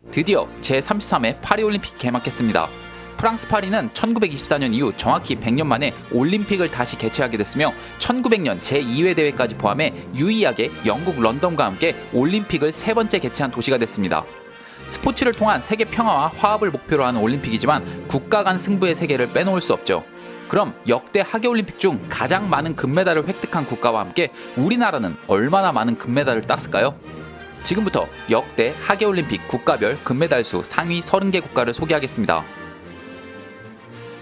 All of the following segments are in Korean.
드디어 제33회 파리올림픽 개막했습니다. 프랑스 파리는 1924년 이후 정확히 100년 만에 올림픽을 다시 개최하게 됐으며 1900년 제2회 대회까지 포함해 유의하게 영국 런던과 함께 올림픽을 세 번째 개최한 도시가 됐습니다. 스포츠를 통한 세계 평화와 화합을 목표로 하는 올림픽이지만 국가 간 승부의 세계를 빼놓을 수 없죠. 그럼 역대 하계올림픽 중 가장 많은 금메달을 획득한 국가와 함께 우리나라는 얼마나 많은 금메달을 땄을까요? 지금부터 역대 하계올림픽 국가별 금메달 수 상위 30개 국가를 소개하겠습니다.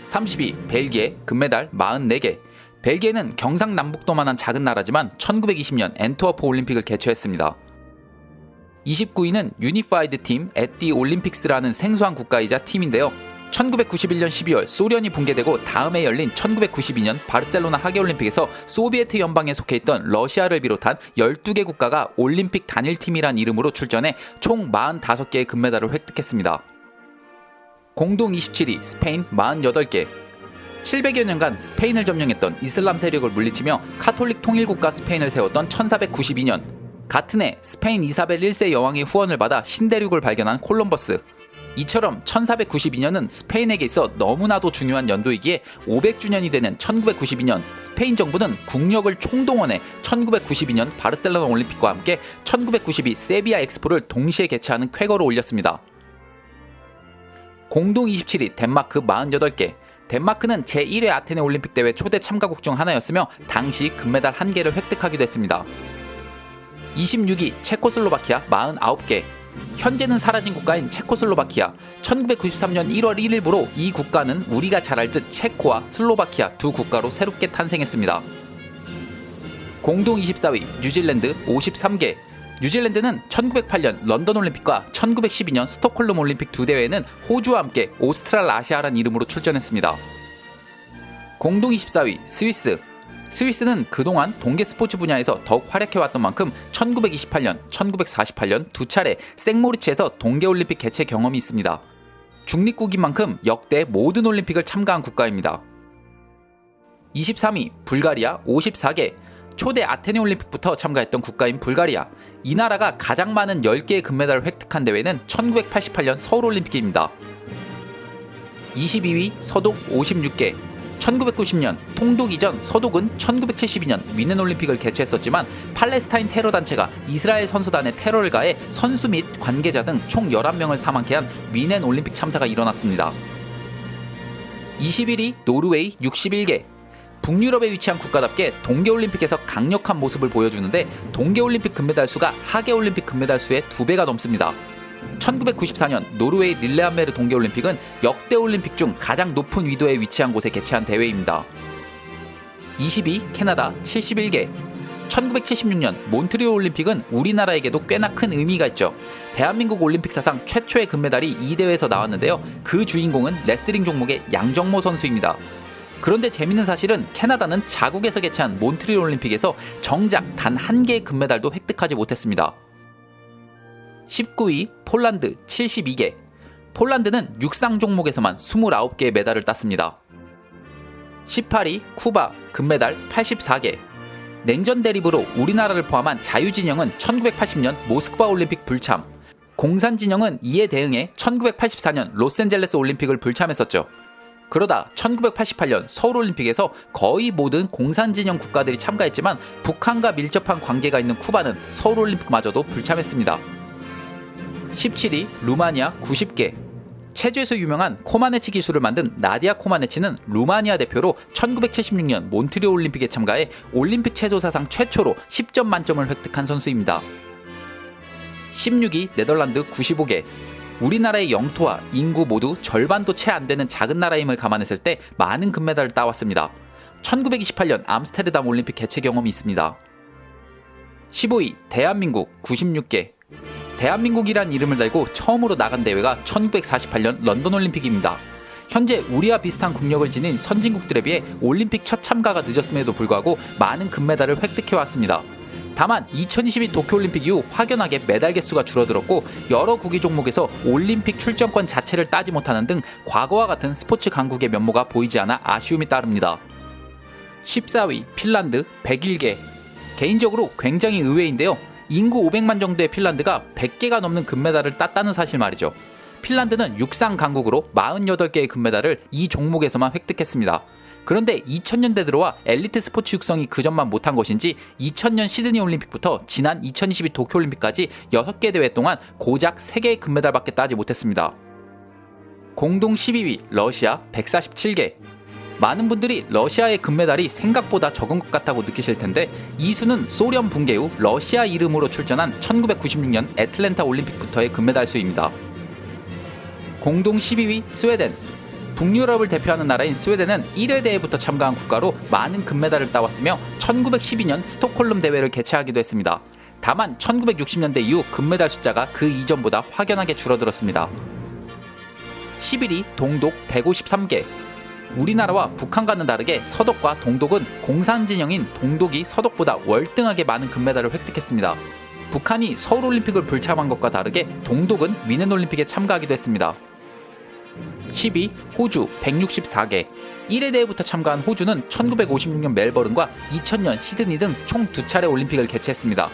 32. 벨기에 금메달 44개. 벨기에는 경상남북도만한 작은 나라지만 1920년 엔트워프 올림픽을 개최했습니다. 29위는 유니파이드 팀 에띠 올림픽스라는 생소한 국가이자 팀인데요. 1991년 12월 소련이 붕괴되고 다음해 열린 1992년 바르셀로나 하계올림픽에서 소비에트 연방에 속해 있던 러시아를 비롯한 12개 국가가 올림픽 단일팀이란 이름으로 출전해 총 45개의 금메달을 획득했습니다. 공동 27위 스페인 48개. 700여 년간 스페인을 점령했던 이슬람 세력을 물리치며 카톨릭 통일국가 스페인을 세웠던 1492년 같은 해 스페인 이사벨 1세 여왕의 후원을 받아 신대륙을 발견한 콜럼버스. 이처럼 1492년은 스페인에게 있어 너무나도 중요한 연도이기에 500주년이 되는 1992년 스페인 정부는 국력을 총동원해 1992년 바르셀로나 올림픽과 함께 1992 세비야 엑스포를 동시에 개최하는 쾌거를 올렸습니다. 공동 27위 덴마크 48개. 덴마크는 제1회 아테네 올림픽 대회 초대 참가국 중 하나였으며 당시 금메달 1개를 획득하기도 했습니다. 26위 체코슬로바키아 49개. 현재는 사라진 국가인 체코슬로바키아. 1993년 1월 1일부로 이 국가는 우리가 잘 알듯 체코와 슬로바키아 두 국가로 새롭게 탄생했습니다. 공동 24위 뉴질랜드 53개. 뉴질랜드는 1908년 런던 올림픽과 1912년 스톡홀름 올림픽 두 대회에는 호주와 함께 오스트랄 아시아란 이름으로 출전했습니다. 공동 24위 스위스. 스위스는 그동안 동계 스포츠 분야에서 더욱 활약해왔던 만큼 1928년, 1948년 두 차례 생모리치에서 동계올림픽 개최 경험이 있습니다. 중립국인 만큼 역대 모든 올림픽을 참가한 국가입니다. 23위 불가리아 54개. 초대 아테네 올림픽부터 참가했던 국가인 불가리아. 이 나라가 가장 많은 10개의 금메달을 획득한 대회는 1988년 서울올림픽입니다. 22위 서독 56개. 1990년 통독 이전 서독은 1972년 위넨 올림픽을 개최했었지만 팔레스타인 테러 단체가 이스라엘 선수단에 테러를 가해 선수 및 관계자 등 총 11명을 사망케 한 위넨 올림픽 참사가 일어났습니다. 21위 노르웨이 61개. 북유럽에 위치한 국가답게 동계올림픽에서 강력한 모습을 보여주는데 동계올림픽 금메달 수가 하계올림픽 금메달 수의 2배가 넘습니다. 1994년 노르웨이 릴레함메르 동계올림픽은 역대 올림픽 중 가장 높은 위도에 위치한 곳에 개최한 대회입니다. 22 캐나다 71개. 1976년 몬트리올 올림픽은 우리나라에게도 꽤나 큰 의미가 있죠. 대한민국 올림픽 사상 최초의 금메달이 이 대회에서 나왔는데요. 그 주인공은 레슬링 종목의 양정모 선수입니다. 그런데 재밌는 사실은 캐나다는 자국에서 개최한 몬트리올 올림픽에서 정작 단 한 개의 금메달도 획득하지 못했습니다. 19위 폴란드 72개. 폴란드는 육상 종목에서만 29개의 메달을 땄습니다. 18위 쿠바 금메달 84개. 냉전 대립으로 우리나라를 포함한 자유진영은 1980년 모스크바 올림픽 불참, 공산진영은 이에 대응해 1984년 로스앤젤레스 올림픽을 불참했었죠. 그러다 1988년 서울올림픽에서 거의 모든 공산진영 국가들이 참가했지만 북한과 밀접한 관계가 있는 쿠바는 서울올림픽마저도 불참했습니다. 17위 루마니아 90개. 체조에서 유명한 코마네치 기술을 만든 나디아 코마네치는 루마니아 대표로 1976년 몬트리올 올림픽에 참가해 올림픽 체조 사상 최초로 10점 만점을 획득한 선수입니다. 16위 네덜란드 95개. 우리나라의 영토와 인구 모두 절반도 채 안 되는 작은 나라임을 감안했을 때 많은 금메달을 따왔습니다. 1928년 암스테르담 올림픽 개최 경험이 있습니다. 15위 대한민국 96개. 대한민국이란 이름을 달고 처음으로 나간 대회가 1948년 런던 올림픽입니다. 현재 우리와 비슷한 국력을 지닌 선진국들에 비해 올림픽 첫 참가가 늦었음에도 불구하고 많은 금메달을 획득해왔습니다. 다만 2022 도쿄올림픽 이후 확연하게 메달 개수가 줄어들었고 여러 구기 종목에서 올림픽 출전권 자체를 따지 못하는 등 과거와 같은 스포츠 강국의 면모가 보이지 않아 아쉬움이 따릅니다. 14위 핀란드 101개. 개인적으로 굉장히 의외인데요. 인구 500만 정도의 핀란드가 100개가 넘는 금메달을 땄다는 사실 말이죠. 핀란드는 육상 강국으로 48개의 금메달을 이 종목에서만 획득했습니다. 그런데 2000년대 들어와 엘리트 스포츠 육성이 그전만 못한 것인지 2000년 시드니 올림픽부터 지난 2022 도쿄올림픽까지 6개 대회 동안 고작 3개의 금메달밖에 따지 못했습니다. 공동 12위 러시아 147개. 많은 분들이 러시아의 금메달이 생각보다 적은 것 같다고 느끼실 텐데 이 수는 소련 붕괴 후 러시아 이름으로 출전한 1996년 애틀랜타 올림픽부터의 금메달 수입니다. 공동 12위 스웨덴. 북유럽을 대표하는 나라인 스웨덴은 1회 대회부터 참가한 국가로 많은 금메달을 따왔으며 1912년 스톡홀름 대회를 개최하기도 했습니다. 다만 1960년대 이후 금메달 숫자가 그 이전보다 확연하게 줄어들었습니다. 11위 동독 153개. 우리나라와 북한과는 다르게 서독과 동독은 공산진영인 동독이 서독보다 월등하게 많은 금메달을 획득했습니다. 북한이 서울올림픽을 불참한 것과 다르게 동독은 미넨올림픽에 참가하기도 했습니다. 10위 호주 164개. 1회 대회부터 참가한 호주는 1956년 멜버른과 2000년 시드니 등 총 2차례 올림픽을 개최했습니다.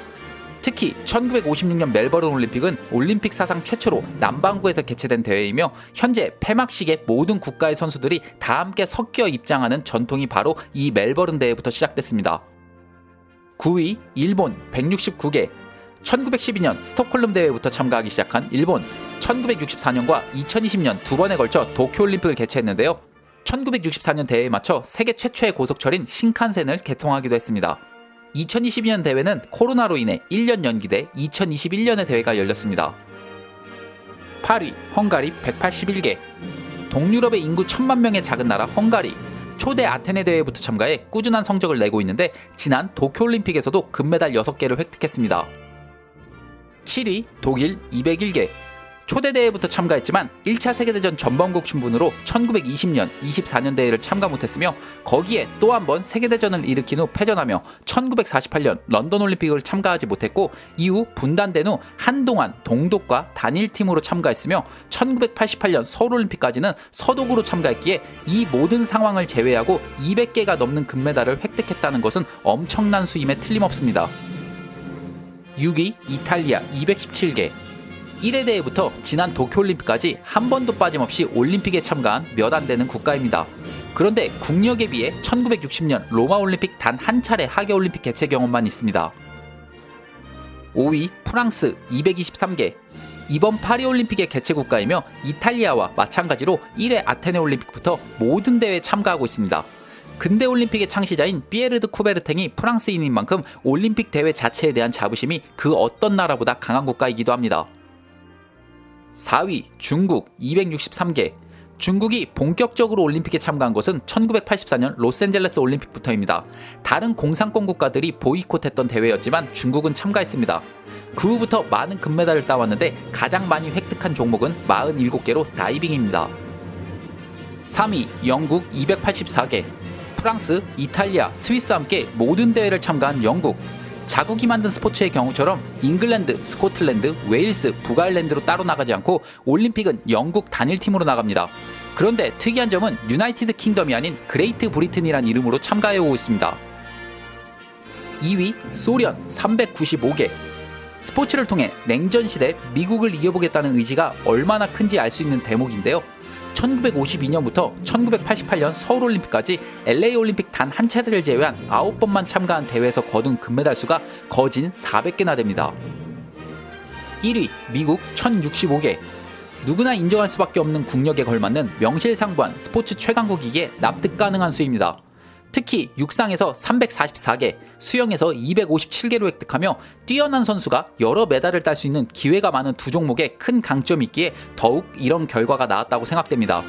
특히 1956년 멜버른 올림픽은 올림픽 사상 최초로 남반구에서 개최된 대회이며 현재 폐막식에 모든 국가의 선수들이 다 함께 섞여 입장하는 전통이 바로 이 멜버른 대회부터 시작됐습니다. 9위 일본 169개. 1912년 스톡홀름 대회부터 참가하기 시작한 일본. 1964년과 2020년 두 번에 걸쳐 도쿄올림픽을 개최했는데요. 1964년 대회에 맞춰 세계 최초의 고속철인 신칸센을 개통하기도 했습니다. 2022년 대회는 코로나로 인해 1년 연기돼 2021년에 대회가 열렸습니다. 8위 헝가리 181개. 동유럽의 인구 1000만 명의 작은 나라 헝가리. 초대 아테네 대회부터 참가해 꾸준한 성적을 내고 있는데 지난 도쿄올림픽에서도 금메달 6개를 획득했습니다. 7위 독일 201개. 초대 대회부터 참가했지만 1차 세계대전 전범국 신분으로 1920년, 24년 대회를 참가 못했으며 거기에 또 한 번 세계대전을 일으킨 후 패전하며 1948년 런던 올림픽을 참가하지 못했고 이후 분단된 후 한동안 동독과 단일팀으로 참가했으며 1988년 서울올림픽까지는 서독으로 참가했기에 이 모든 상황을 제외하고 200개가 넘는 금메달을 획득했다는 것은 엄청난 수임에 틀림없습니다. 6위 이탈리아 217개. 1회 대회부터 지난 도쿄올림픽까지 한 번도 빠짐없이 올림픽에 참가한 몇 안 되는 국가입니다. 그런데 국력에 비해 1960년 로마올림픽 단 한 차례 하계올림픽 개최 경험만 있습니다. 5위 프랑스 223개. 이번 파리올림픽의 개최 국가이며 이탈리아와 마찬가지로 1회 아테네 올림픽부터 모든 대회에 참가하고 있습니다. 근대 올림픽의 창시자인 피에르 드 쿠베르탱이 프랑스인인 만큼 올림픽 대회 자체에 대한 자부심이 그 어떤 나라보다 강한 국가이기도 합니다. 4위 중국 263개. 중국이 본격적으로 올림픽에 참가한 것은 1984년 로스앤젤레스 올림픽부터입니다. 다른 공산권 국가들이 보이콧했던 대회였지만 중국은 참가했습니다. 그 후부터 많은 금메달을 따왔는데 가장 많이 획득한 종목은 47개로 다이빙입니다. 3위 영국 284개. 프랑스, 이탈리아, 스위스와 함께 모든 대회를 참가한 영국. 자국이 만든 스포츠의 경우처럼 잉글랜드, 스코틀랜드, 웨일스, 북아일랜드로 따로 나가지 않고 올림픽은 영국 단일팀으로 나갑니다. 그런데 특이한 점은 유나이티드 킹덤이 아닌 그레이트 브리튼이란 이름으로 참가해오고 있습니다. 2위 소련 395개. 스포츠를 통해 냉전시대 미국을 이겨보겠다는 의지가 얼마나 큰지 알 수 있는 대목인데요. 1952년부터 1988년 서울올림픽까지 LA올림픽 단 한 차례를 제외한 9번만 참가한 대회에서 거둔 금메달 수가 거진 400개나 됩니다. 1위 미국 1065개. 누구나 인정할 수밖에 없는 국력에 걸맞는 명실상부한 스포츠 최강국이기에 납득 가능한 수입니다. 특히 육상에서 344개, 수영에서 257개로 획득하며 뛰어난 선수가 여러 메달을 딸 수 있는 기회가 많은 두 종목에 큰 강점이 있기에 더욱 이런 결과가 나왔다고 생각됩니다.